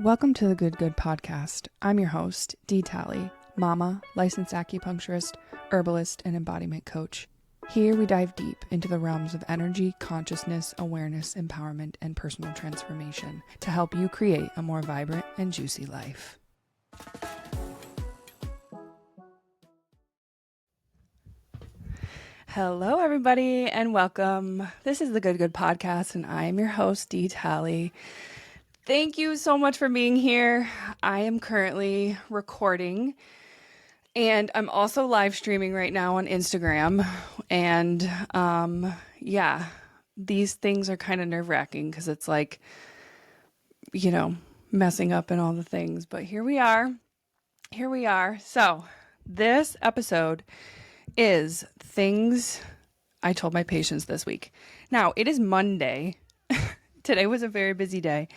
Welcome to the Good Good podcast. I'm your host, Dee Talley, mama, licensed acupuncturist, herbalist, and embodiment coach. Here we dive deep into the realms of energy, consciousness, awareness, empowerment, and personal transformation to help you create a more vibrant and juicy life. Hello, everybody, and welcome. This is the Good Good podcast, and I am your host, Dee Talley. Thank you so much for being here. I am currently recording and I'm also live streaming right now on Instagram. And these things are kind of nerve-wracking because it's like, messing up and all the things. But here we are. So this episode is things I told my patients this week. Now, it is Monday. Today was a very busy day.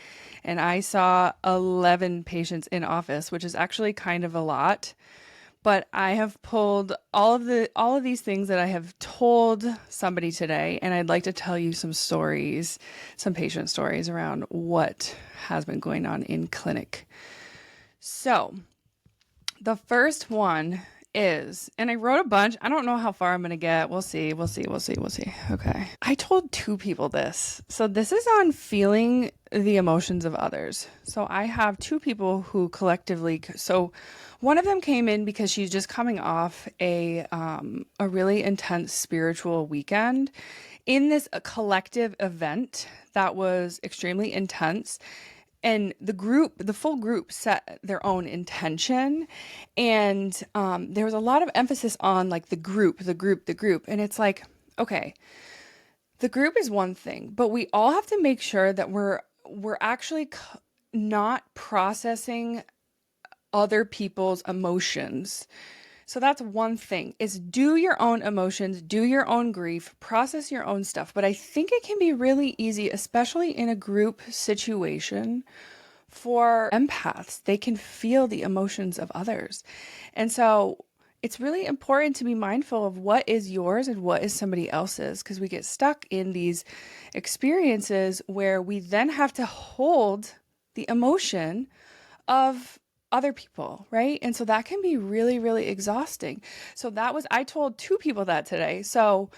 And I saw 11 patients in office, which is actually kind of a lot. But I have pulled all of these things that I have told somebody today, and I'd like to tell you some stories, some patient stories around what has been going on in clinic. So the first one is, and I wrote a bunch. I don't know how far I'm going to get. We'll see. Okay. I told two people this. So this is on feeling the emotions of others. So I have two people who collectively, so one of them came in because she's just coming off a really intense spiritual weekend in this collective event that was extremely intense. And the full group set their own intention. And there was a lot of emphasis on like the group. And it's like, okay, the group is one thing, but we all have to make sure that we're actually not processing other people's emotions. So that's one thing, is do your own emotions, do your own grief, process your own stuff. But I think it can be really easy, especially in a group situation for empaths. They can feel the emotions of others. And so it's really important to be mindful of what is yours and what is somebody else's, because we get stuck in these experiences where we then have to hold the emotion of other people, right? And so that can be really, really exhausting. So I told two people that today. So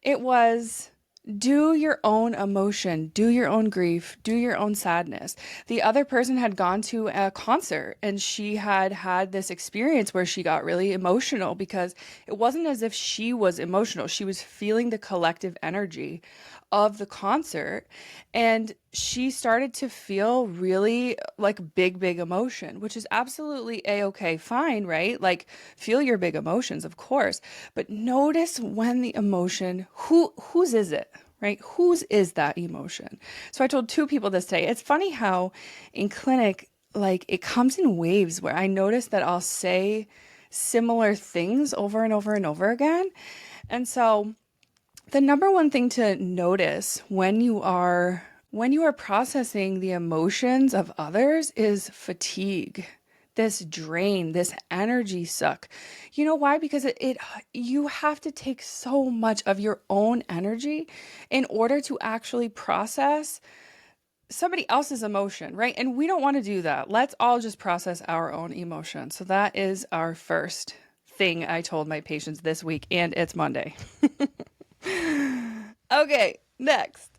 it was, do your own emotion, do your own grief, do your own sadness. The other person had gone to a concert and she had this experience where she got really emotional because it wasn't as if she was emotional. She was feeling the collective energy of the concert, and she started to feel really like big emotion, which is absolutely a-okay, fine, right? Like, feel your big emotions, of course, but notice when the emotion, whose is it, right? Whose is that emotion? So I told two people this today. It's funny how in clinic, like, it comes in waves where I notice that I'll say similar things over and over and over again. And so the number one thing to notice when you are processing the emotions of others is fatigue, this drain, this energy suck. You know why? Because you have to take so much of your own energy in order to actually process somebody else's emotion, right? And we don't want to do that. Let's all just process our own emotion. So that is our first thing I told my patients this week, and it's Monday. Okay, next.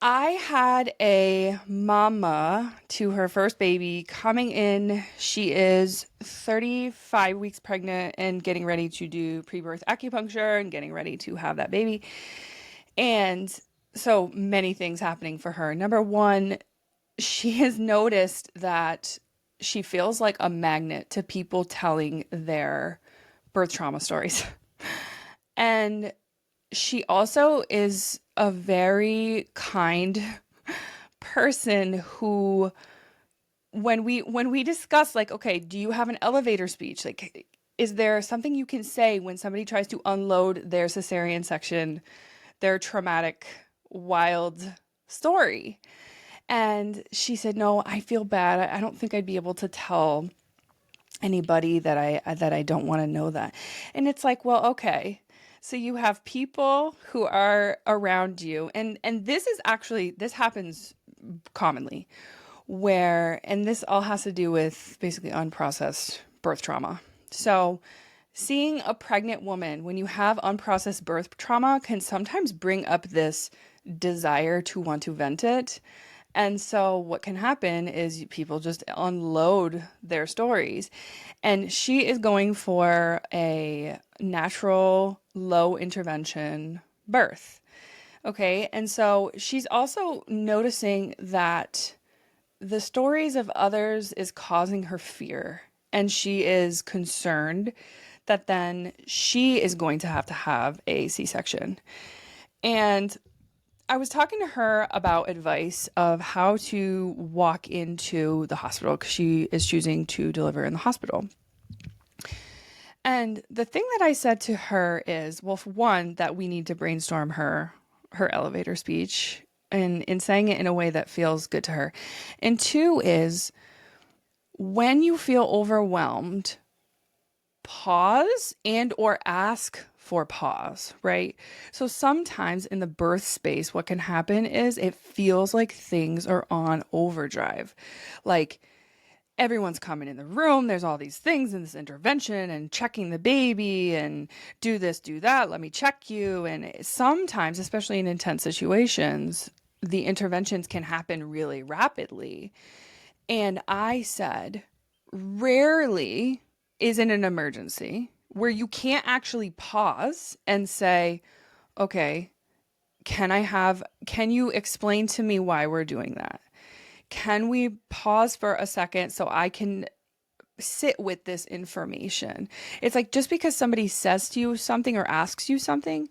I had a mama to her first baby coming in. She is 35 weeks pregnant and getting ready to do pre-birth acupuncture and getting ready to have that baby. And so many things happening for her. Number one, she has noticed that she feels like a magnet to people telling their birth trauma stories. And she also is a very kind person who, when we discuss, like, okay, do you have an elevator speech? Like, is there something you can say when somebody tries to unload their cesarean section, their traumatic, wild story? And she said, no, I feel bad. I don't think I'd be able to tell anybody that I don't want to know that. And it's like, well, okay. So you have people who are around you, and this happens commonly, and this all has to do with basically unprocessed birth trauma. So, seeing a pregnant woman when you have unprocessed birth trauma can sometimes bring up this desire to want to vent it. And so, what can happen is people just unload their stories. And she is going for a natural, low intervention birth. Okay. And so, she's also noticing that the stories of others is causing her fear, and she is concerned that then she is going to have a C-section. And I was talking to her about advice of how to walk into the hospital because she is choosing to deliver in the hospital. And the thing that I said to her is, well, for one, that we need to brainstorm her elevator speech and in saying it in a way that feels good to her. And two is, when you feel overwhelmed, pause and or ask for pause, right? So sometimes in the birth space, what can happen is it feels like things are on overdrive. Like everyone's coming in the room, there's all these things in this intervention and checking the baby and do this, do that, let me check you. And sometimes, especially in intense situations, the interventions can happen really rapidly. And I said, rarely is it an emergency where you can't actually pause and say, okay, can you explain to me why we're doing that? Can we pause for a second so I can sit with this information? It's like, just because somebody says to you something or asks you something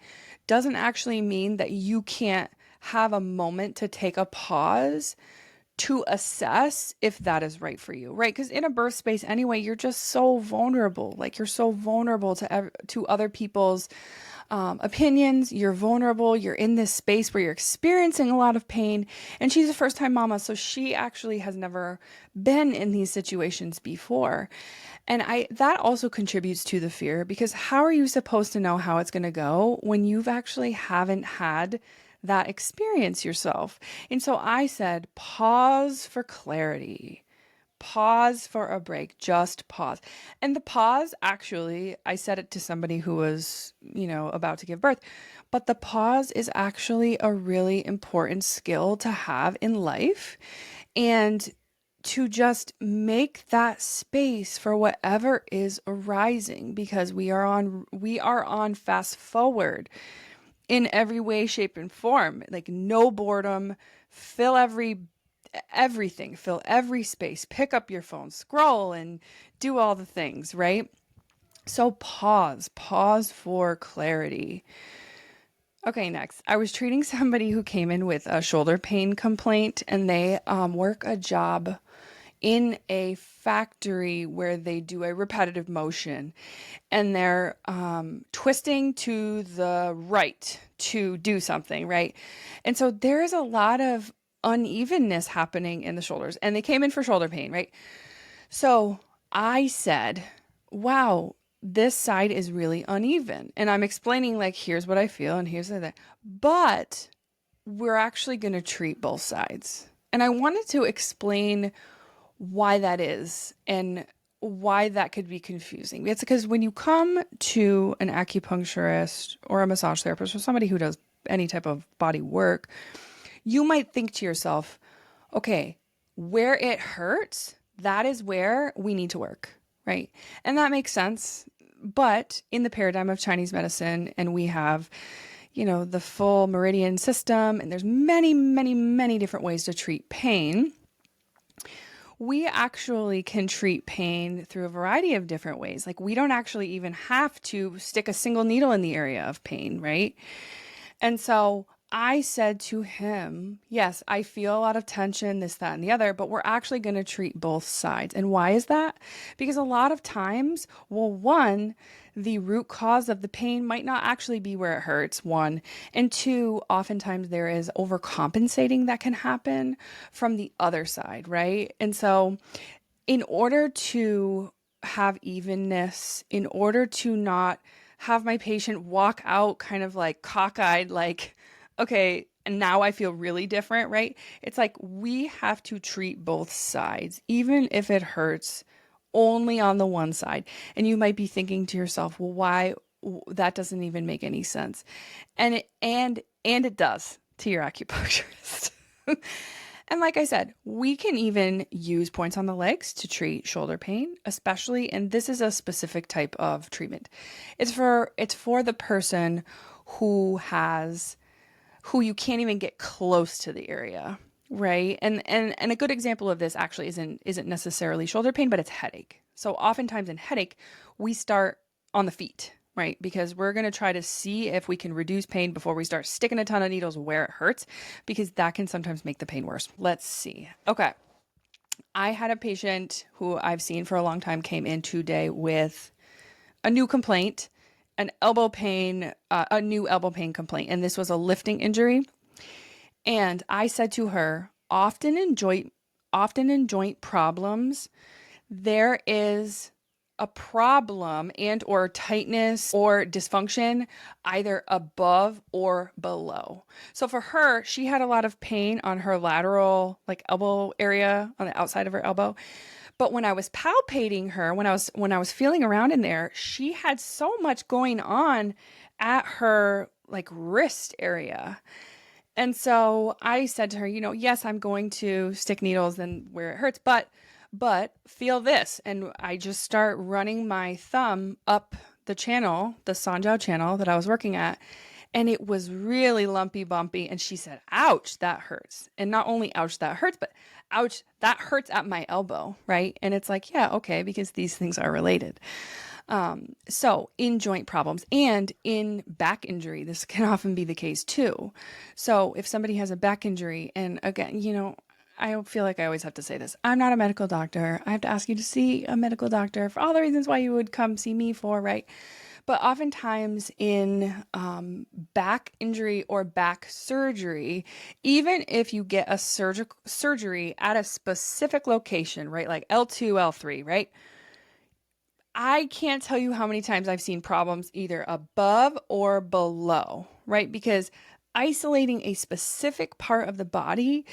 doesn't actually mean that you can't have a moment to take a pause to assess if that is right for you, right? Because in a birth space anyway, you're just so vulnerable. Like, you're so vulnerable to other people's opinions. You're vulnerable. You're in this space where you're experiencing a lot of pain. And she's a first-time mama, so she actually has never been in these situations before. And that also contributes to the fear, because how are you supposed to know how it's going to go when you've actually haven't had that experience yourself? And so I said, pause for clarity. Pause for a break. Just pause. And the pause, actually, I said it to somebody who was, about to give birth, but the pause is actually a really important skill to have in life, and to just make that space for whatever is arising, because we are on fast forward in every way, shape, and form. Like, no boredom. Fill everything, fill every space, pick up your phone, scroll, and do all the things, right? So pause for clarity. Okay, next. I was treating somebody who came in with a shoulder pain complaint, and they work a job in a factory where they do a repetitive motion, and they're twisting to the right to do something, right? And so there is a lot of unevenness happening in the shoulders, and they came in for shoulder pain, right? So I said, wow, this side is really uneven. And I'm explaining, like, here's what I feel and here's that. But we're actually going to treat both sides. And I wanted to explain why that is and why that could be confusing. It's because when you come to an acupuncturist or a massage therapist or somebody who does any type of body work, you might think to yourself, okay, where it hurts, that is where we need to work, right? And that makes sense. But in the paradigm of Chinese medicine, and we have, the full meridian system, and there's many, many, many different ways to treat pain. We actually can treat pain through a variety of different ways. Like, we don't actually even have to stick a single needle in the area of pain, right? And so I said to him, yes, I feel a lot of tension, this, that, and the other, but we're actually going to treat both sides. And why is that? Because a lot of times, well, one, the root cause of the pain might not actually be where it hurts, one. And two, oftentimes there is overcompensating that can happen from the other side, right? And so in order to have evenness, in order to not have my patient walk out kind of like cockeyed, like, okay, and now I feel really different, right? It's like we have to treat both sides, even if it hurts only on the one side. And you might be thinking to yourself, well, why? That doesn't even make any sense. And it does to your acupuncturist. And like I said, we can even use points on the legs to treat shoulder pain, especially, and this is a specific type of treatment. It's for the person who you can't even get close to the area, right? And a good example of this actually isn't necessarily shoulder pain, but it's headache. So oftentimes in headache, we start on the feet, right? Because we're going to try to see if we can reduce pain before we start sticking a ton of needles where it hurts, because that can sometimes make the pain worse. Let's see. Okay. I had a patient who I've seen for a long time came in today with a new complaint, a new elbow pain complaint. And this was a lifting injury. And I said to her, often in joint problems, there is a problem and or tightness or dysfunction either above or below. So for her, she had a lot of pain on her lateral like elbow area on the outside of her elbow. But when I was palpating her, when I was feeling around in there, she had so much going on at her like wrist area. And so I said to her, yes, I'm going to stick needles and where it hurts, but feel this. And I just start running my thumb up the channel, the Sanjiao channel that I was working at. And it was really lumpy, bumpy. And she said, ouch, that hurts. And not only ouch, that hurts, but ouch, that hurts at my elbow, right? And it's like, yeah, okay, because these things are related. So in joint problems and in back injury, this can often be the case too. So if somebody has a back injury, and again, I feel like I always have to say this. I'm not a medical doctor. I have to ask you to see a medical doctor for all the reasons why you would come see me for, right? But oftentimes in back injury or back surgery, even if you get a surgery at a specific location, right? Like L2, L3, right? I can't tell you how many times I've seen problems either above or below, right? Because isolating a specific part of the body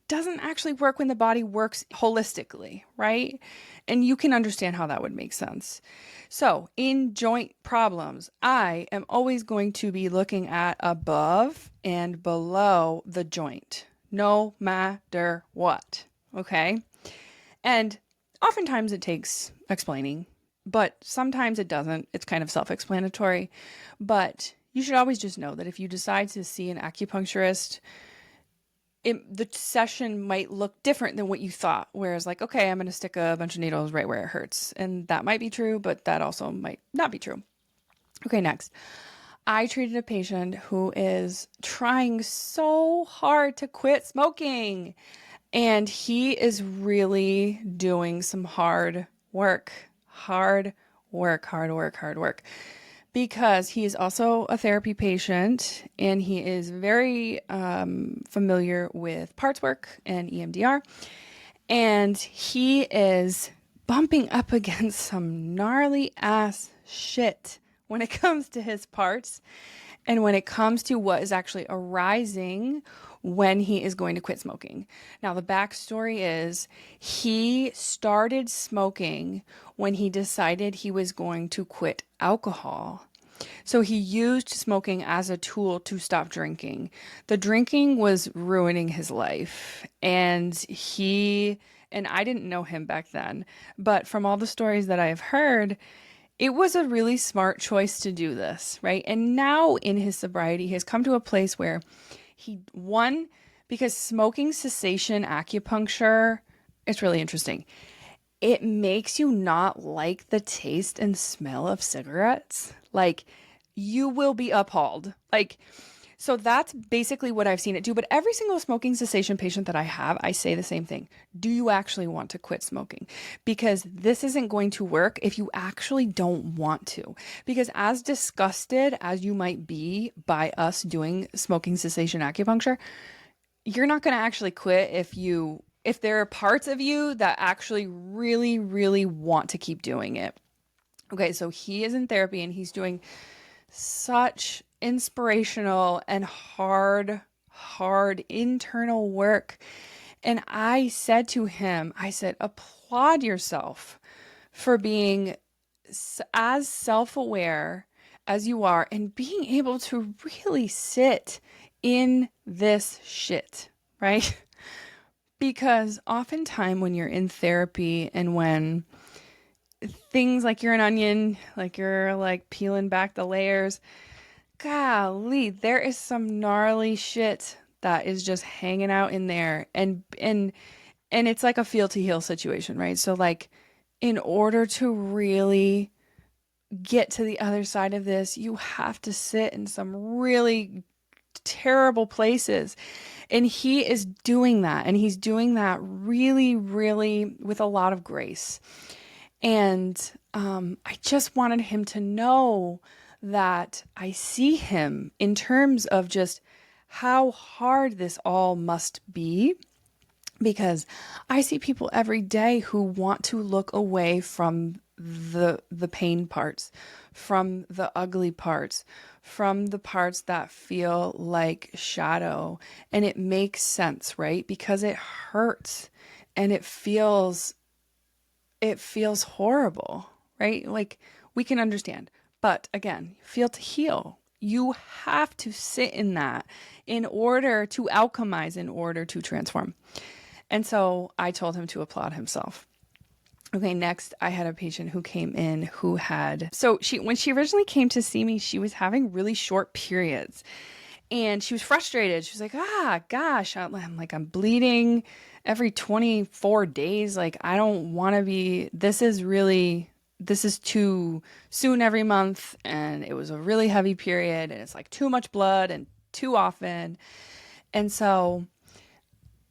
doesn't actually work when the body works holistically, right? And you can understand how that would make sense. So in joint problems, I am always going to be looking at above and below the joint, no matter what, okay? And oftentimes it takes explaining, but sometimes it doesn't. It's kind of self-explanatory. But you should always just know that if you decide to see an acupuncturist, the session might look different than what you thought. Whereas like, okay, I'm going to stick a bunch of needles right where it hurts. And that might be true, but that also might not be true. Okay, next. I treated a patient who is trying so hard to quit smoking. And he is really doing some hard work. Because he is also a therapy patient and he is very familiar with parts work and EMDR. And he is bumping up against some gnarly ass shit when it comes to his parts and when it comes to what is actually arising when he is going to quit smoking. Now, the backstory is he started smoking when he decided he was going to quit alcohol. So he used smoking as a tool to stop drinking. The drinking was ruining his life. And I didn't know him back then, but from all the stories that I've heard, it was a really smart choice to do this, right? And now in his sobriety, he has come to a place where because smoking cessation acupuncture, it's really interesting. It makes you not like the taste and smell of cigarettes. Like, you will be appalled. So that's basically what I've seen it do. But every single smoking cessation patient that I have, I say the same thing. Do you actually want to quit smoking? Because this isn't going to work if you actually don't want to. Because as disgusted as you might be by us doing smoking cessation acupuncture, you're not going to actually quit if there are parts of you that actually really, really want to keep doing it. Okay, so he is in therapy and he's doing such inspirational and hard hard internal work. And I said to him, I said, applaud yourself for being as self-aware as you are and being able to really sit in this shit, right? Because oftentimes when you're in therapy and when things like you're an onion, like you're like peeling back the layers, golly, there is some gnarly shit that is just hanging out in there. And it's like a feel to heal situation, right? So like in order to really get to the other side of this, you have to sit in some really terrible places. And he is doing that. And he's doing that really, really with a lot of grace. And I just wanted him to know that I see him in terms of just how hard this all must be. Because I see people every day who want to look away from the pain parts, from the ugly parts, from the parts that feel like shadow. And it makes sense, right? Because it hurts and it feels horrible, right? Like we can understand. But again, feel to heal. You have to sit in that in order to alchemize, in order to transform. And so I told him to applaud himself. Okay, next I had a patient who came in who had, when she originally came to see me, she was having really short periods and she was frustrated. She was like, gosh, I'm bleeding every 24 days. Like, I don't want to be, this is too soon every month. And it was a really heavy period and it's like too much blood and too often. And so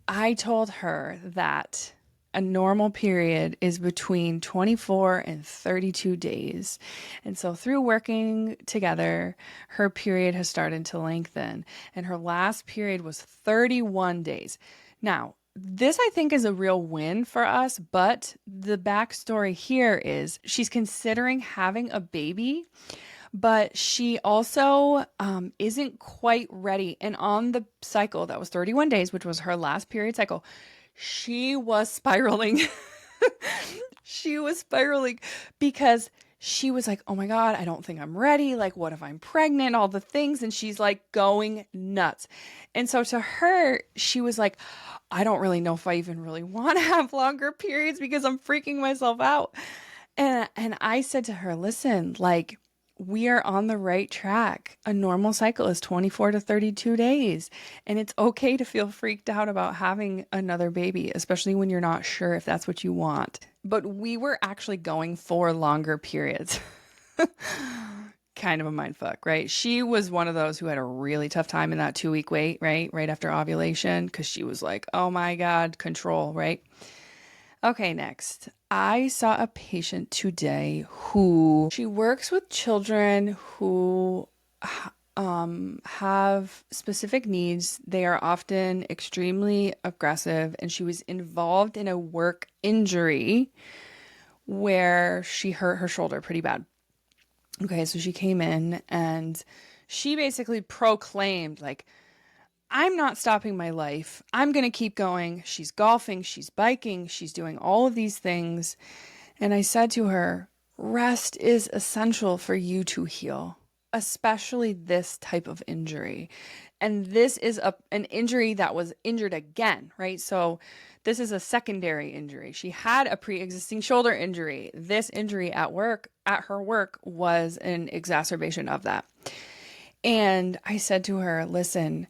I told her that a normal period is between 24 and 32 days. And so through working together, her period has started to lengthen and her last period was 31 days. Now, this I think is a real win for us, but the backstory here is she's considering having a baby, but she also isn't quite ready. And on the cycle that was 31 days, which was her last period cycle, she was spiraling. She was spiraling because she was like, oh my God, I don't think I'm ready. Like, what if I'm pregnant? All the things. And she's like going nuts. And so to her, she was like, I don't really know if I even really want to have longer periods because I'm freaking myself out. And I said to her, listen, like, we are on the right track. A normal cycle is 24 to 32 days. And it's okay to feel freaked out about having another baby, especially when you're not sure if that's what you want. But we were actually going for longer periods. Kind of a mind fuck, right? She was one of those who had a really tough time in that 2-week wait, right? Right after ovulation, because she was like, oh my God, control, right? Okay, next. I saw a patient today who she works with children who have specific needs. They are often extremely aggressive, and she was involved in a work injury where she hurt her shoulder pretty bad. Okay, so she came in and she basically proclaimed, like, I'm not stopping my life. I'm going to keep going. She's golfing, she's biking, she's doing all of these things. And I said to her, rest is essential for you to heal, especially this type of injury. And this is an injury that was injured again, right? So this is a secondary injury. She had a pre-existing shoulder injury. This injury at her work, was an exacerbation of that. And I said to her, listen,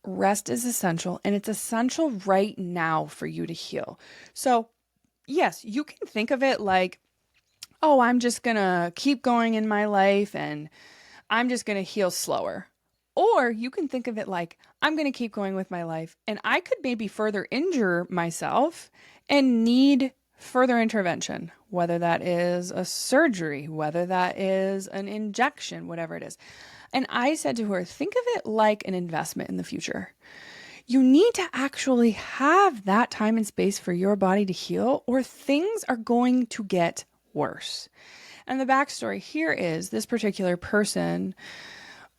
rest is essential, and it's essential right now for you to heal. So yes, you can think of it like, oh, I'm just going to keep going in my life and I'm just going to heal slower. Or you can think of it like, I'm going to keep going with my life and I could maybe further injure myself and need further intervention, whether that is a surgery, whether that is an injection, whatever it is. And I said to her, think of it like an investment in the future. You need to actually have that time and space for your body to heal, or things are going to get worse. And the backstory here is this particular person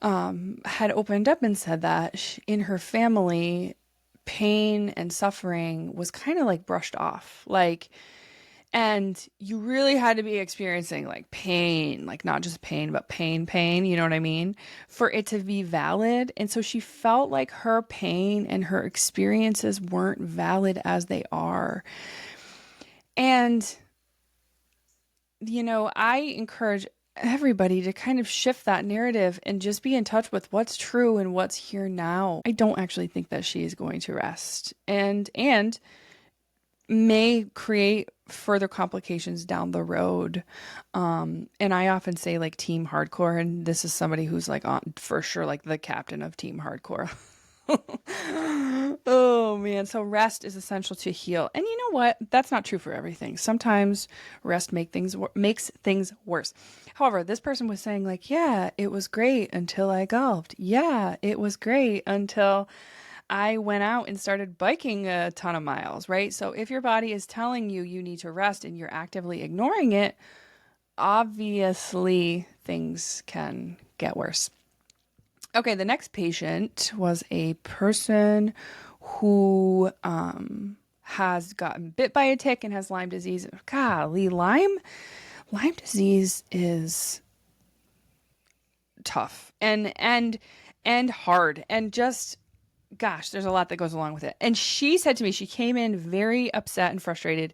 had opened up and said that in her family, pain and suffering was kind of like brushed off. Like, and you really had to be experiencing like pain, like not just pain, but pain, you know what I mean? For it to be valid. And so she felt like her pain and her experiences weren't valid as they are. And, I encourage everybody to kind of shift that narrative and just be in touch with what's true and what's here now. I don't actually think that she is going to rest and may create further complications down the road. And I often say like team hardcore, and this is somebody who's like on for sure, like the captain of team hardcore. Oh man. So rest is essential to heal. And you know what? That's not true for everything. Sometimes rest makes things worse. However, this person was saying like, yeah, it was great until I golfed. Yeah, it was great until I went out and started biking a ton of miles, right? So if your body is telling you you need to rest and you're actively ignoring it, obviously things can get worse. Okay, the next patient was a person who has gotten bit by a tick and has Lyme disease. Golly, Lyme disease is tough and hard, and just gosh, there's a lot that goes along with it. And she said to me, she came in very upset and frustrated.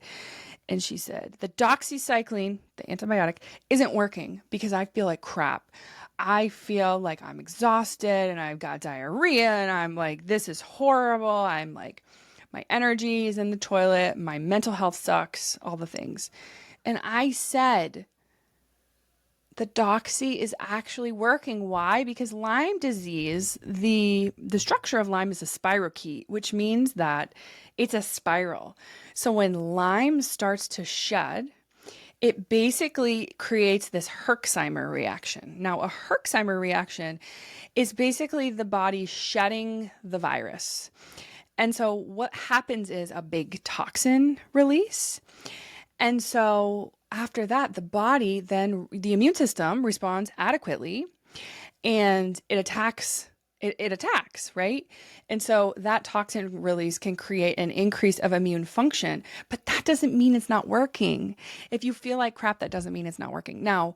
And she said, the doxycycline, the antibiotic, isn't working because I feel like crap. I feel like I'm exhausted and I've got diarrhea and I'm like, this is horrible. I'm like, my energy is in the toilet. My mental health sucks, all the things. And I said, the doxy is actually working. Why? Because Lyme disease, the structure of Lyme is a spirochete, which means that it's a spiral. So when Lyme starts to shed, it basically creates this Herxheimer reaction. Now, a Herxheimer reaction is basically the body shedding the virus. And so what happens is a big toxin release. And so after that, the immune system responds adequately and it attacks, right? And so that toxin release can create an increase of immune function, but that doesn't mean it's not working. If you feel like crap, that doesn't mean it's not working. Now,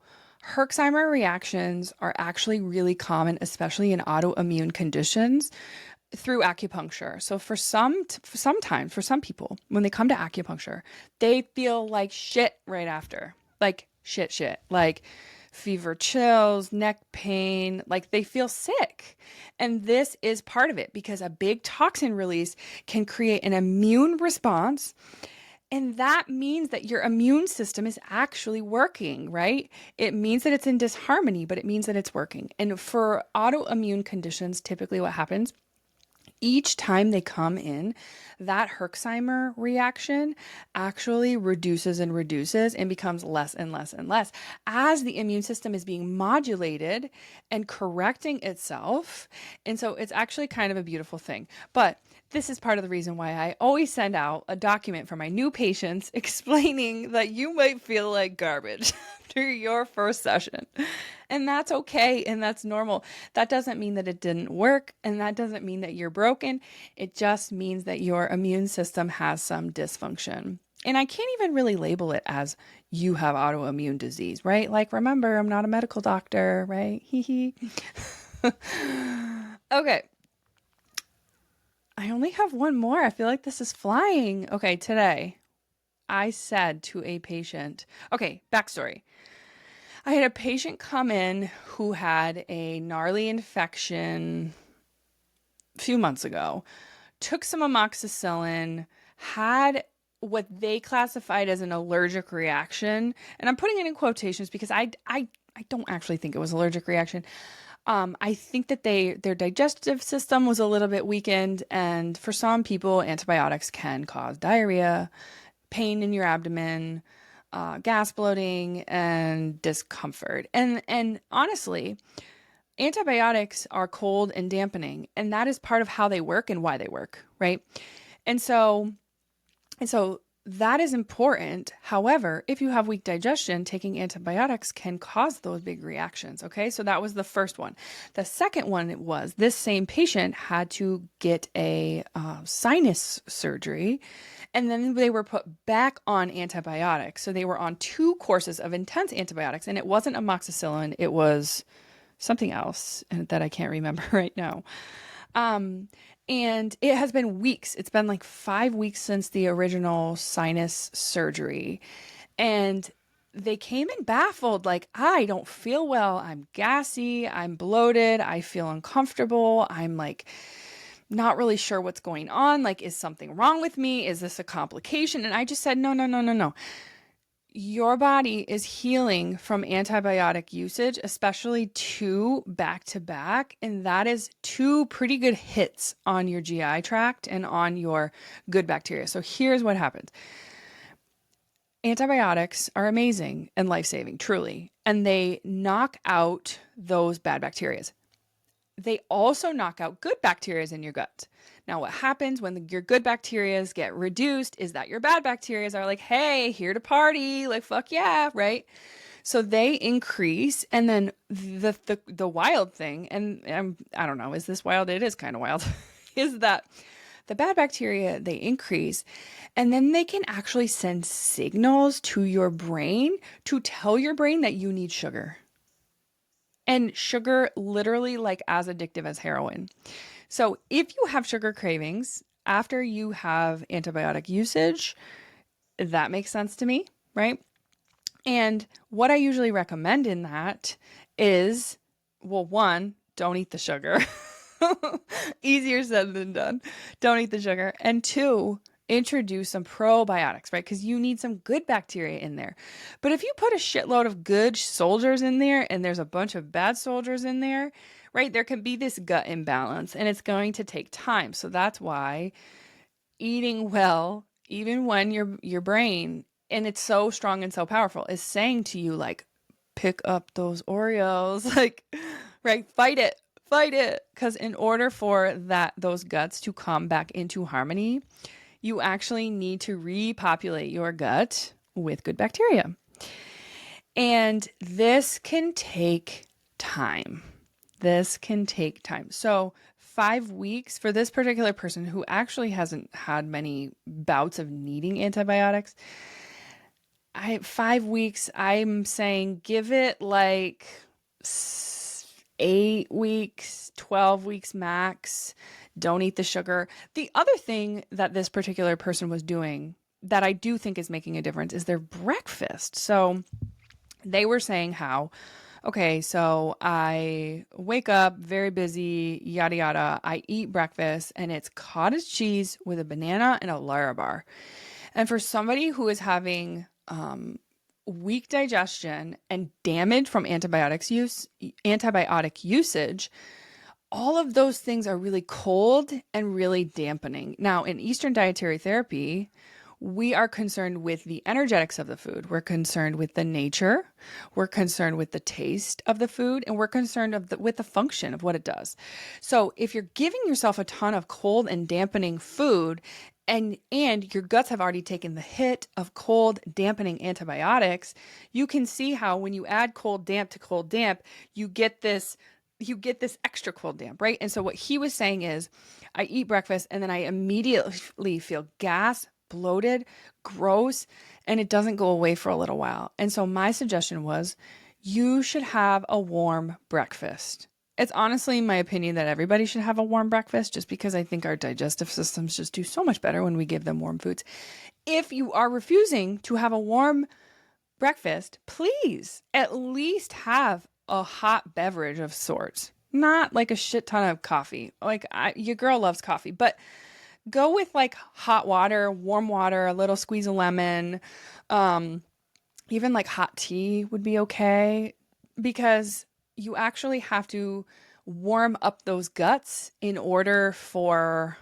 Herxheimer reactions are actually really common, especially in autoimmune conditions, through acupuncture. So for some people, when they come to acupuncture, they feel like shit right after. Like shit. Like fever, chills, neck pain, like they feel sick. And this is part of it because a big toxin release can create an immune response. And that means that your immune system is actually working, right? It means that it's in disharmony, but it means that it's working. And for autoimmune conditions, typically what happens each time they come in, that Herxheimer reaction actually reduces and becomes less and less and less as the immune system is being modulated and correcting itself. And so it's actually kind of a beautiful thing. But this is part of the reason why I always send out a document for my new patients explaining that you might feel like garbage after your first session. And that's okay. And that's normal. That doesn't mean that it didn't work. And that doesn't mean that you're broken. It just means that your immune system has some dysfunction. And I can't even really label it as you have autoimmune disease, right? Like, remember, I'm not a medical doctor, right? Okay. I only have one more. I feel like this is flying. Okay, today I said to a patient, okay, backstory. I had a patient come in who had a gnarly infection a few months ago, took some amoxicillin, had what they classified as an allergic reaction. And I'm putting it in quotations because I don't actually think it was an allergic reaction. I think that their digestive system was a little bit weakened, and for some people, antibiotics can cause diarrhea, pain in your abdomen, gas bloating, and discomfort. And honestly, antibiotics are cold and dampening, and that is part of how they work and why they work, right? And so that is important. However, if you have weak digestion, taking antibiotics can cause those big reactions. Okay, so that was the first one. The second one was this same patient had to get a sinus surgery, and then they were put back on antibiotics. So they were on 2 courses of intense antibiotics, and it wasn't amoxicillin, it was something else that I can't remember right now. And it has been weeks. It's been like 5 weeks since the original sinus surgery. And they came in baffled, like, I don't feel well. I'm gassy. I'm bloated. I feel uncomfortable. I'm like not really sure what's going on. Like, is something wrong with me? Is this a complication? And I just said, no, no, no, no, no. Your body is healing from antibiotic usage, especially 2 back to back. And that is 2 pretty good hits on your GI tract and on your good bacteria. So here's what happens. Antibiotics are amazing and life-saving, truly. And they knock out those bad bacteria. They also knock out good bacteria in your gut. Now, what happens when your good bacteria get reduced is that your bad bacteria are like, hey, here to party, like, fuck yeah, right? So they increase, and then the wild thing, and I don't know, is this wild? It is kind of wild, is that the bad bacteria, they increase, and then they can actually send signals to your brain to tell your brain that you need sugar. And sugar, literally like as addictive as heroin. So if you have sugar cravings after you have antibiotic usage, that makes sense to me, right? And what I usually recommend in that is, well, 1, don't eat the sugar. Easier said than done. Don't eat the sugar. And 2, introduce some probiotics, right? Because you need some good bacteria in there. But if you put a shitload of good soldiers in there and there's a bunch of bad soldiers in there, right, there can be this gut imbalance, and it's going to take time. So that's why eating well, even when your brain, and it's so strong and so powerful, is saying to you, like, pick up those Oreos, like, right, fight it. Because in order for those guts to come back into harmony, you actually need to repopulate your gut with good bacteria. And this can take time. So 5 weeks for this particular person who actually hasn't had many bouts of needing antibiotics. 5 weeks, I'm saying give it like 8 weeks, 12 weeks max. Don't eat the sugar. The other thing that this particular person was doing that I do think is making a difference is their breakfast. So they were saying how, okay, so I wake up very busy, yada, yada. I eat breakfast and it's cottage cheese with a banana and a Larabar. And for somebody who is having weak digestion and damage from antibiotic usage, all of those things are really cold and really dampening. Now, in Eastern dietary therapy, we are concerned with the energetics of the food. We're concerned with the nature. We're concerned with the taste of the food, and we're concerned with the function of what it does. So if you're giving yourself a ton of cold and dampening food, and your guts have already taken the hit of cold dampening antibiotics, you can see how when you add cold damp to cold damp, you get this extra cold damp, right? And so what he was saying is, I eat breakfast and then I immediately feel gas, bloated, gross, and it doesn't go away for a little while. And so my suggestion was, you should have a warm breakfast. It's honestly my opinion that everybody should have a warm breakfast, just because I think our digestive systems just do so much better when we give them warm foods. If you are refusing to have a warm breakfast, please at least have a hot beverage of sorts. Not like a shit ton of coffee. Like, your girl loves coffee, but go with like hot water, warm water, a little squeeze of lemon. Even like hot tea would be okay, because you actually have to warm up those guts in order for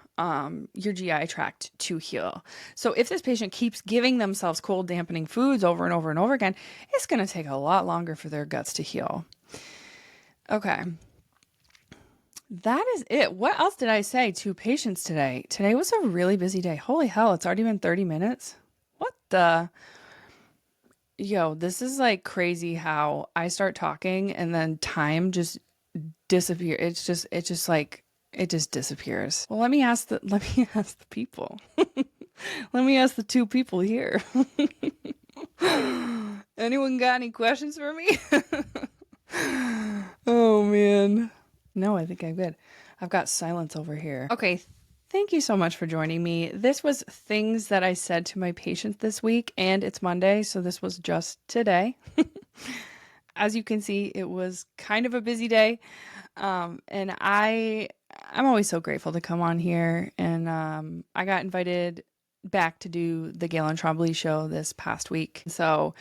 your GI tract to heal. So if this patient keeps giving themselves cold dampening foods over and over and over again, it's going to take a lot longer for their guts to heal. Okay. That is it. What else did I say to patients today? Today was a really busy day. Holy hell, it's already been 30 minutes. this is like crazy how I start talking and then time just disappears. It just disappears. Well, let me ask the people. Let me ask the two people here. Anyone got any questions for me? Oh man. No, I think I'm good. I've got silence over here. Okay. Thank you so much for joining me. This was things that I said to my patients this week, and it's Monday, so this was just today. As you can see, it was kind of a busy day. And I'm always so grateful to come on here. And I got invited back to do the Galen Trombley show this past week. So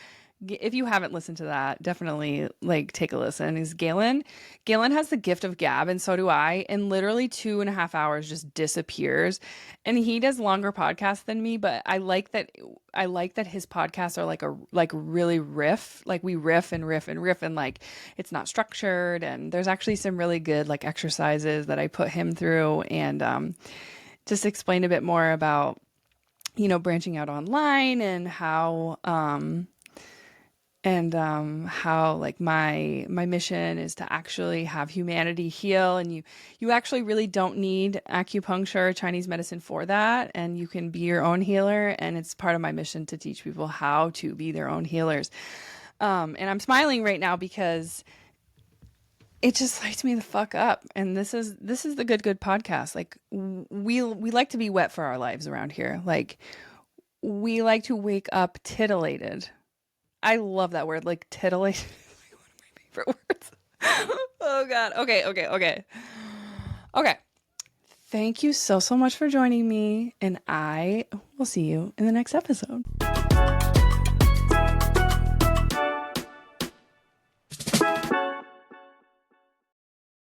if you haven't listened to that, definitely like take a listen. Is Galen has the gift of gab, and so do I. And literally 2.5 hours just disappears. And he does longer podcasts than me, but I like that his podcasts are like really riff. Like we riff and riff and riff, and like it's not structured. And there's actually some really good like exercises that I put him through, and just explain a bit more about branching out online and how like my mission is to actually have humanity heal, and you actually really don't need acupuncture or Chinese medicine for that, and you can be your own healer, and it's part of my mission to teach people how to be their own healers. And I'm smiling right now because it just lights me the fuck up. And this is the good podcast. Like we like to be wet for our lives around here. Like we like to wake up titillated. I love that word, like titillation. One of my favorite words. Oh God. Okay. Thank you so much for joining me, and I will see you in the next episode.